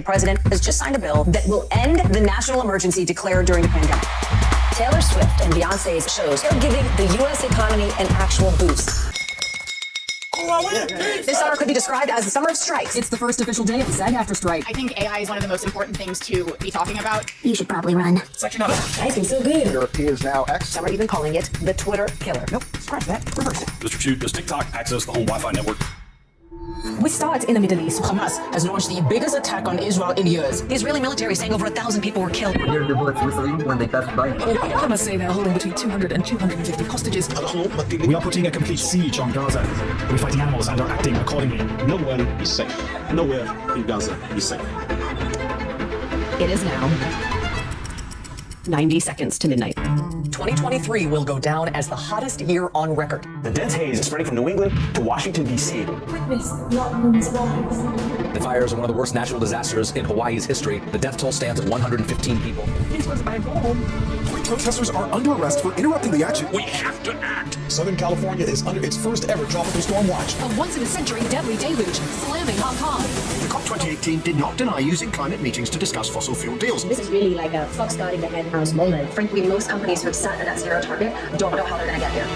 president has just signed a bill that will end the national emergency declared during the pandemic. Taylor Swift and Beyonce's shows are giving the U.S. economy an actual boost. This summer could be described as the summer of strikes. It's the first official day of the SAG-AFTRA strike. I think AI is one of the most important things to be talking about. You should probably run. It's actually not. It's been so good. European is now X. Some are even calling it the Twitter killer. Nope, scratch that. Reverse it. Mr. Chu, does TikTok access the home Wi-Fi network? We start in the Middle East. Hamas has launched the biggest attack on Israel in years. The Israeli military saying over 1,000 people were killed. Hear the bullets whistling when they pass by. Hamas say they're holding between 200 and 250 hostages. We are putting a complete siege on Gaza. We're fighting animals and are acting accordingly. No one is safe. Nowhere in Gaza is safe. It is now 90 seconds to midnight. 2023 will go down as the hottest year on record. The dense haze is spreading from New England to Washington, D.C. The fires are one of the worst natural disasters in Hawaii's history. The death toll stands at 115 people. This was my home. Three protesters are under arrest for interrupting the action. We have to act. Southern California is under its first ever tropical storm watch. A once-in-a-century deadly deluge slamming Hong Kong. The COP 2018 did not deny using climate meetings to discuss fossil fuel deals. This is really like a fox guarding the hen house moment. Frankly, most companies who have set a net zero target don't know how they're going to get here.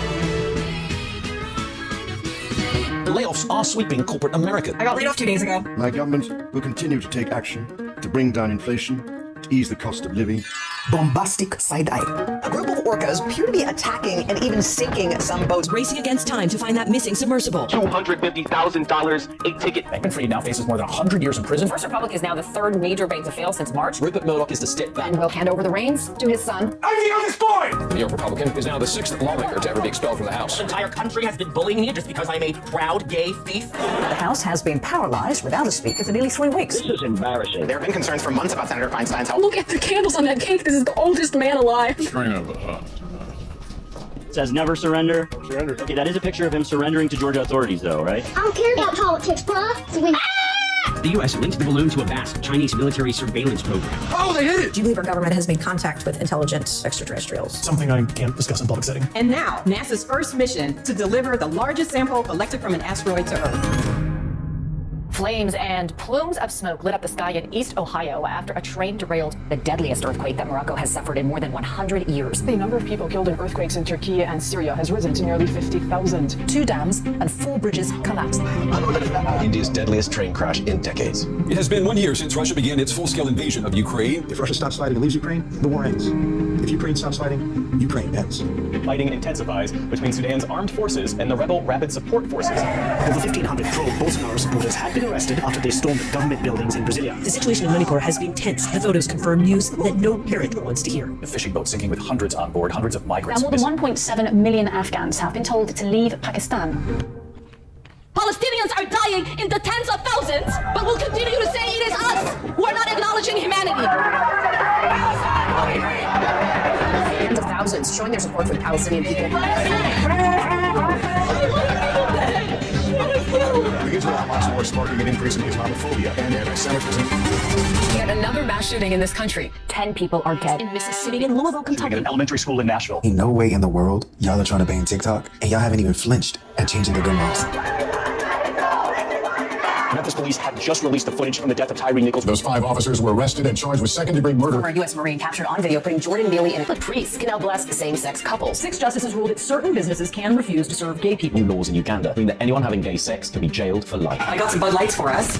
Layoffs are sweeping corporate America. I got laid off 2 days ago. My government will continue to take action to bring down inflation, to ease the cost of living. Bombastic side-eye. A group of orcas appear to be attacking and even sinking some boats, racing against time to find that missing submersible. $250,000 a ticket. Bankman-Fried now faces more than 100 years in prison. First Republic is now the third major bank to fail since March. Rupert Murdoch is to step back. And will hand over the reins to his son. I'm the youngest boy! The New York Republican is now the 6th lawmaker to ever be expelled from the House. The entire country has been bullying me just because I'm a proud gay thief. The House has been paralyzed without a speaker for nearly 3 weeks. This is embarrassing. There have been concerns for months about Senator Feinstein's health. Look at the candles on that cake. This is the oldest man alive. It Says never surrender. Surrender. Okay, that is a picture of him surrendering to Georgia authorities, though, right? I don't care about politics, bruh. The U.S. linked the balloon to a vast Chinese military surveillance program. Oh, they hit it! Do you believe our government has made contact with intelligent extraterrestrials? Something I can't discuss in public setting. And now, NASA's first mission to deliver the largest sample collected from an asteroid to Earth. Flames and plumes of smoke lit up the sky in East Ohio after a train derailed, the deadliest earthquake that Morocco has suffered in more than 100 years. The number of people killed in earthquakes in Turkey and Syria has risen to nearly 50,000. 2 dams and 4 bridges collapsed. India's deadliest train crash in decades. It has been 1 year since Russia began its full-scale invasion of Ukraine. If Russia stops fighting and leaves Ukraine, the war ends. If Ukraine stops fighting, Ukraine ends. Fighting intensifies between Sudan's armed forces and the rebel rapid support forces. Over 1,500 pro-Bolsonaro supporters have been arrested after they stormed government buildings in Brasilia. The situation in Manipur has been tense. The photos confirm news that no parent wants to hear. A fishing boat sinking with hundreds on board, hundreds of migrants. More than 1.7 million Afghans have been told to leave Pakistan. Palestinians are dying in the tens of thousands, but we'll continue to say it is us who are not acknowledging humanity. Tens of thousands showing their support for the Palestinian people. The Israel-Hamas war sparking an increase in Islamophobia and anti-Semitism. Yet another mass shooting in this country. 10 people are dead. In Mississippi, in Louisville, Kentucky. At an elementary school in Nashville. Ain't no way in the world y'all are trying to ban TikTok and y'all haven't even flinched at changing the gun laws. Memphis police had just released the footage from the death of Tyree Nichols. Those 5 officers were arrested and charged with second-degree murder. Former U.S. Marine captured on video putting Jordan Bailey in. But priests can now bless same-sex couples. 6 justices ruled that certain businesses can refuse to serve gay people. New laws in Uganda mean that anyone having gay sex can be jailed for life. I got some Bud Lights for us.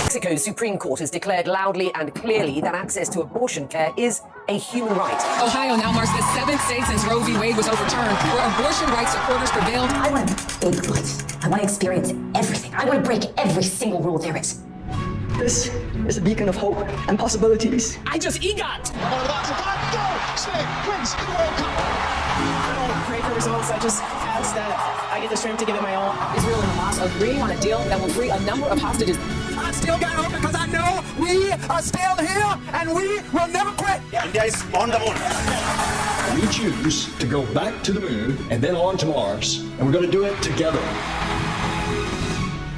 Mexico's Supreme Court has declared loudly and clearly that access to abortion care is a human right. Ohio now marks the 7th state since Roe v. Wade was overturned, where abortion rights supporters prevailed. I want a big life. I want to experience everything. I want to break every single rule there is. This is a beacon of hope and possibilities. I just EGOT! I don't pray for results, I just ask that I get the strength to give it my all. Israel and Hamas agreeing on a deal that will free a number of hostages. I still got hope because I know we are still here and we will never quit. India is on the moon. We choose to go back to the moon and then on to Mars, and we're going to do it together.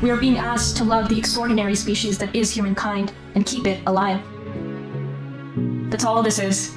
We are being asked to love the extraordinary species that is humankind and keep it alive. That's all this is.